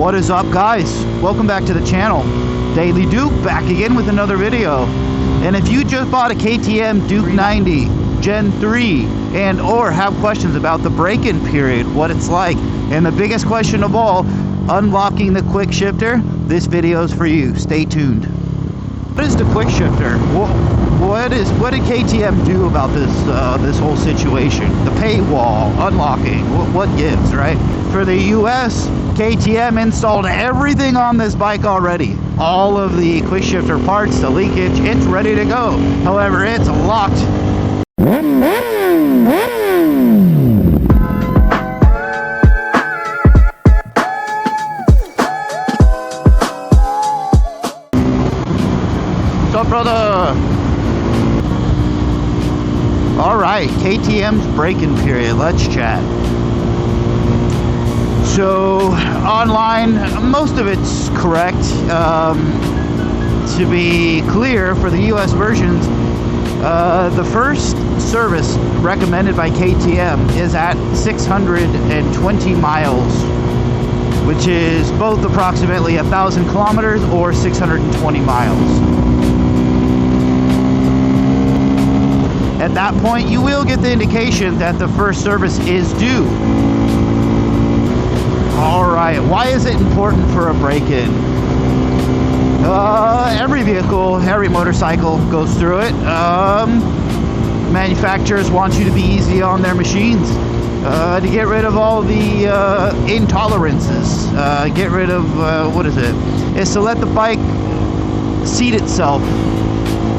What is up, guys? Welcome back to the channel. Daily Duke back again with another video. And if you just bought a KTM Duke 90 Gen 3 and or have questions about the break-in period, what it's like, and the biggest question of all, unlocking the Quickshifter, this video is for you. Stay tuned. What is the Quickshifter? What did KTM do about this whole situation? The paywall, unlocking, what gives, right? For the US, KTM installed everything on this bike already. All of the Quickshifter parts, the leakage, it's ready to go. However, it's locked. What's up, brother? Alright, KTM's break-in period. Let's chat. So, online, most of it's correct. To be clear, for the US versions, the first service recommended by KTM is at 620 miles, which is both approximately 1,000 kilometers or 620 miles. At that point, you will get the indication that the first service is due. Alright, why is it important for a break-in? Every vehicle, every motorcycle goes through it. Manufacturers want you to be easy on their machines, to get rid of all the intolerances, get rid of, is to let the bike seat itself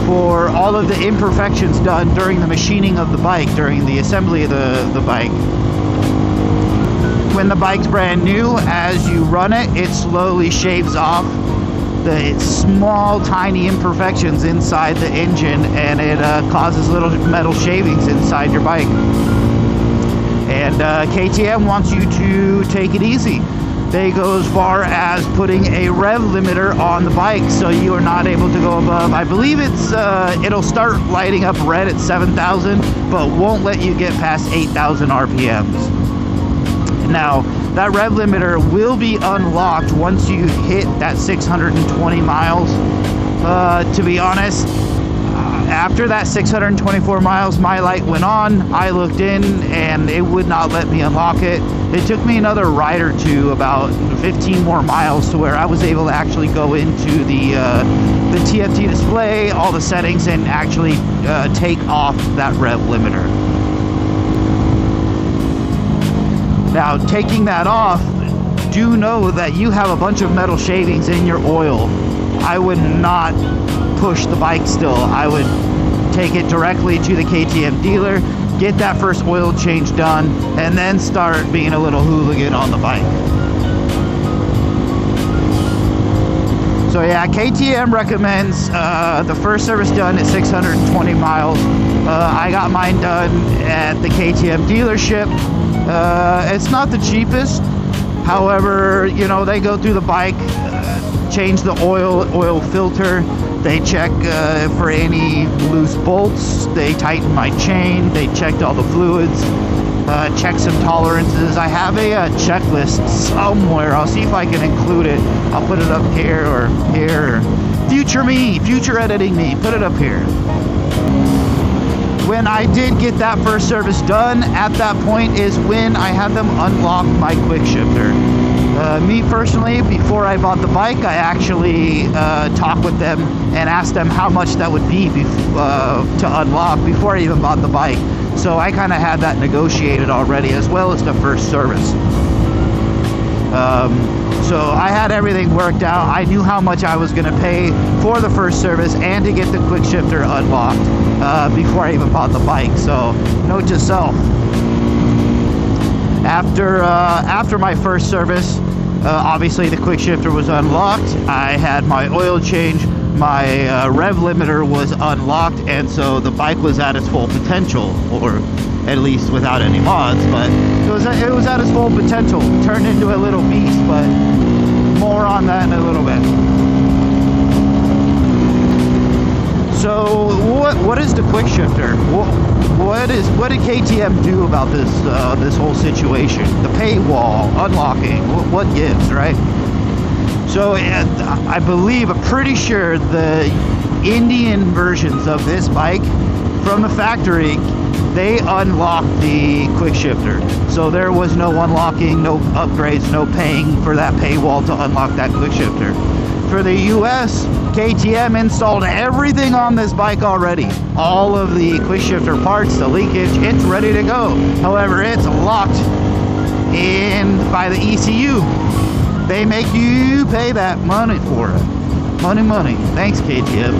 for all of the imperfections done during the machining of the bike, during the assembly of the bike. When the bike's brand new, as you run it, it slowly shaves off the small, tiny imperfections inside the engine, and it causes little metal shavings inside your bike. And KTM wants you to take it easy. They go as far as putting a rev limiter on the bike, so you are not able to go above, I believe it's it'll start lighting up red at 7,000, but won't let you get past 8,000 RPMs. Now, that rev limiter will be unlocked once you hit that 620 miles. To be honest, after that 624 miles, my light went on. I looked in, and it would not let me unlock it. It took me another ride or two, about 15 more miles, to where I was able to actually go into the TFT display, all the settings, and actually take off that rev limiter. Now, taking that off, do know that you have a bunch of metal shavings in your oil. I would not push the bike still. I would take it directly to the KTM dealer, get that first oil change done, and then start being a little hooligan on the bike. So yeah, KTM recommends the first service done at 620 miles. I got mine done at the KTM dealership. It's not the cheapest. However, you know, they go through the bike, change the oil filter, they check for any loose bolts, they tighten my chain, they checked all the fluids, check some tolerances. I have a checklist somewhere. I'll see if I can include it. I'll put it up here or here. Future me, future editing me, put it up here. When I did get that first service done, at that point is when I had them unlock my Quickshifter. Me personally, before I bought the bike, I actually talked with them and asked them how much that would be to unlock before I even bought the bike. So I kind of had that negotiated already, as well as the first service. So I had everything worked out. I knew how much I was going to pay for the first service and to get the Quickshifter unlocked before I even bought the bike. So note to self. After my first service, obviously the Quickshifter was unlocked. I had my oil change. My rev limiter was unlocked, and so the bike was at its full potential, or at least without any mods, but it was at its full potential. It turned into a little beast, but more on that in a little bit. So what is the Quickshifter? What did KTM do about this whole situation? The paywall, unlocking, what gives, right? So I believe, I'm pretty sure the Indian versions of this bike from the factory, they unlocked the Quickshifter. So there was no unlocking, no upgrades, no paying for that paywall to unlock that Quickshifter. For the US, KTM installed everything on this bike already. All of the Quickshifter parts, the leakage, it's ready to go. However, it's locked in by the ECU. They make you pay that money for it. Money. Thanks, KTM.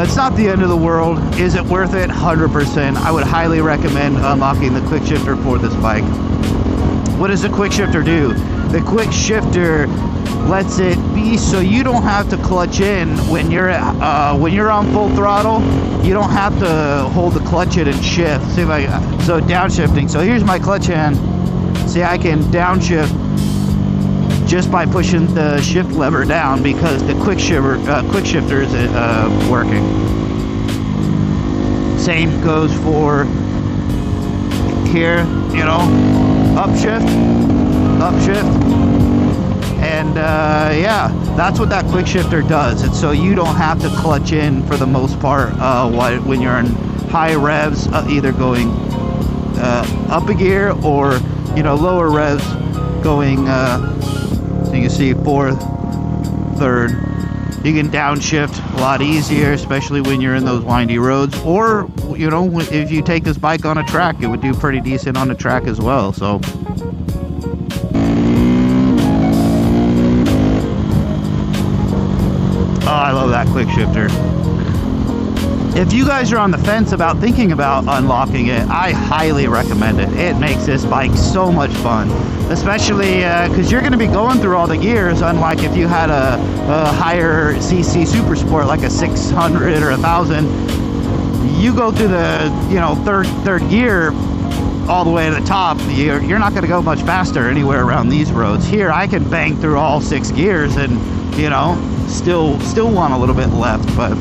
It's not the end of the world. Is it worth it? 100%. I would highly recommend unlocking the Quickshifter for this bike. What does the Quickshifter do? The Quickshifter lets it be so you don't have to clutch in when you're on full throttle. You don't have to hold the clutch in and shift. See if so downshifting. So here's my clutch hand. See, I can downshift just by pushing the shift lever down because the Quickshifter is working. Same goes for here, you know, upshift, and yeah, that's what that Quickshifter does. It's so you don't have to clutch in for the most part when you're in high revs, either going up a gear or, you know, lower revs going so you can see fourth, third. You can downshift a lot easier, especially when you're in those windy roads, or, you know, if you take this bike on a track, it would do pretty decent on the track as well. So oh, I love that Quickshifter. If you guys are on the fence about thinking about unlocking it, I highly recommend it. It makes this bike so much fun, especially because you're going to be going through all the gears, unlike if you had a higher CC Super Sport like a 600 or 1000. You go through the, you know, third gear all the way to the top. You're not going to go much faster anywhere around these roads. Here I can bang through all 6 gears and, you know, still want a little bit left. But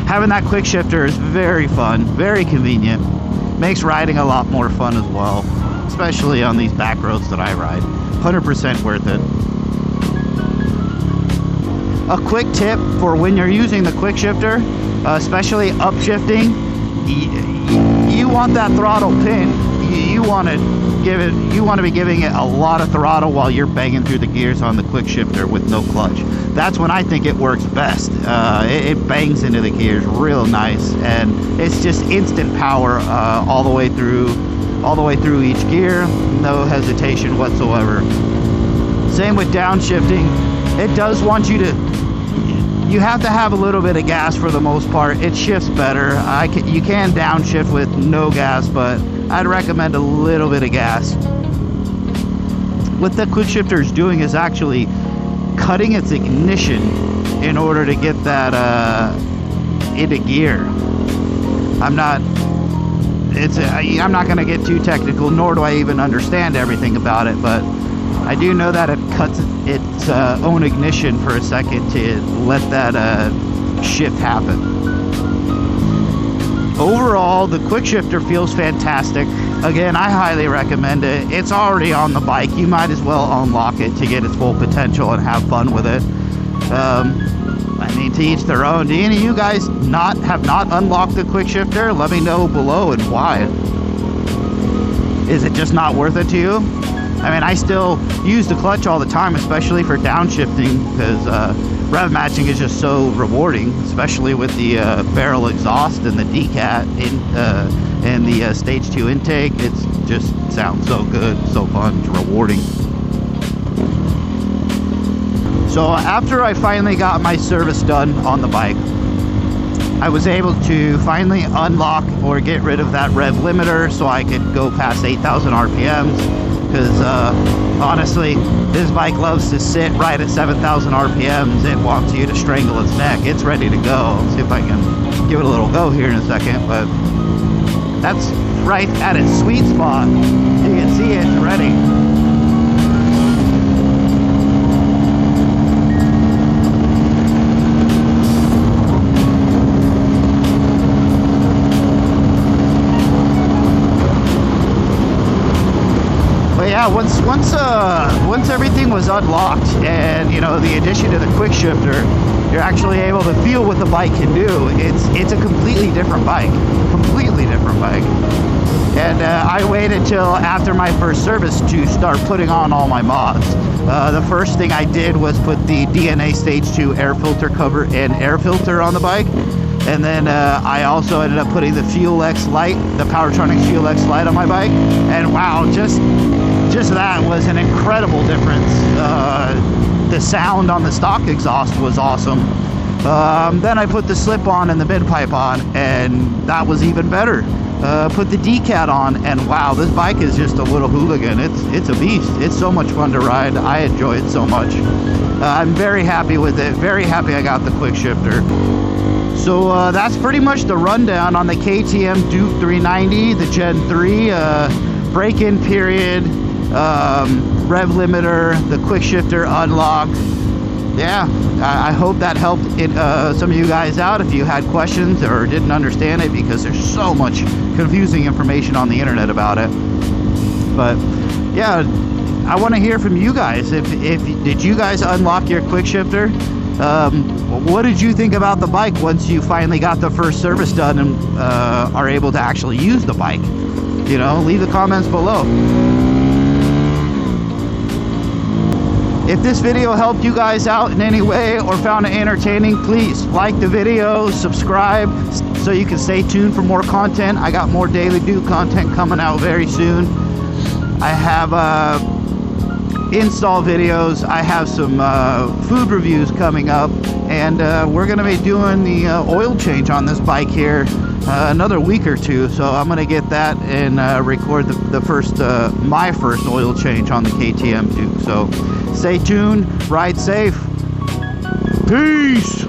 having that Quickshifter is very fun, very convenient, makes riding a lot more fun as well, especially on these back roads that I ride. 100% worth it. A quick tip for when you're using the Quickshifter, especially upshifting, you want that throttle pin. You want to be giving it a lot of throttle while you're banging through the gears on the Quickshifter with no clutch. That's when I think it works best. It bangs into the gears real nice, and it's just instant power all the way through each gear. No hesitation whatsoever. Same with downshifting. It does want you to. You have to have a little bit of gas for the most part. It shifts better. You can downshift with no gas, but I'd recommend a little bit of gas. What the Quickshifter is doing is actually cutting its ignition in order to get that into gear. I'm not going to get too technical, nor do I even understand everything about it, but I do know that it cuts its own ignition for a second to let that shift happen. Overall, the Quickshifter feels fantastic. Again, I highly recommend it. It's already on the bike. You might as well unlock it to get its full potential and have fun with it. I mean, to each their own. Do any of you guys have not unlocked the Quickshifter? Let me know below and why. Is it just not worth it to you? I mean, I still use the clutch all the time, especially for downshifting, because rev matching is just so rewarding, especially with the barrel exhaust and the decat and the stage 2 intake. It just sounds so good, so fun, it's rewarding. So after I finally got my service done on the bike, I was able to finally unlock or get rid of that rev limiter so I could go past 8,000 RPMs. Because honestly, this bike loves to sit right at 7,000 RPMs. It wants you to strangle its neck. It's ready to go. Let's see if I can give it a little go here in a second, but that's right at its sweet spot. You can see it's ready. yeah, once everything was unlocked, and you know, the addition to the Quickshifter, you're actually able to feel what the bike can do. It's a completely different bike, And I waited till after my first service to start putting on all my mods. The first thing I did was put the DNA Stage 2 air filter cover and air filter on the bike. And then I also ended up putting the Fuel X Lite, the Powertronics Fuel X Lite on my bike. And wow, just that was an incredible difference. The sound on the stock exhaust was awesome. Then I put the slip on and the mid pipe on, and that was even better. Put the decat on, and wow, this bike is just a little hooligan. It's a beast. It's so much fun to ride. I enjoy it so much. I'm very happy with it. Very happy I got the Quickshifter. So that's pretty much the rundown on the KTM Duke 390, the Gen 3, break-in period, rev limiter, the Quickshifter unlock. Yeah, I hope that helped some of you guys out if you had questions or didn't understand it, because there's so much confusing information on the internet about it. But yeah, I want to hear from you guys. If did you guys unlock your Quickshifter? What did you think about the bike once you finally got the first service done and are able to actually use the bike? You know, leave the comments below. If this video helped you guys out in any way or found it entertaining, please like the video, subscribe, so you can stay tuned for more content. I got more daily Duke content coming out very soon. I have install videos, I have some food reviews coming up, and we're going to be doing the oil change on this bike here another week or two, so I'm going to get that and record the first my first oil change on the KTM Duke. So stay tuned, ride safe, peace.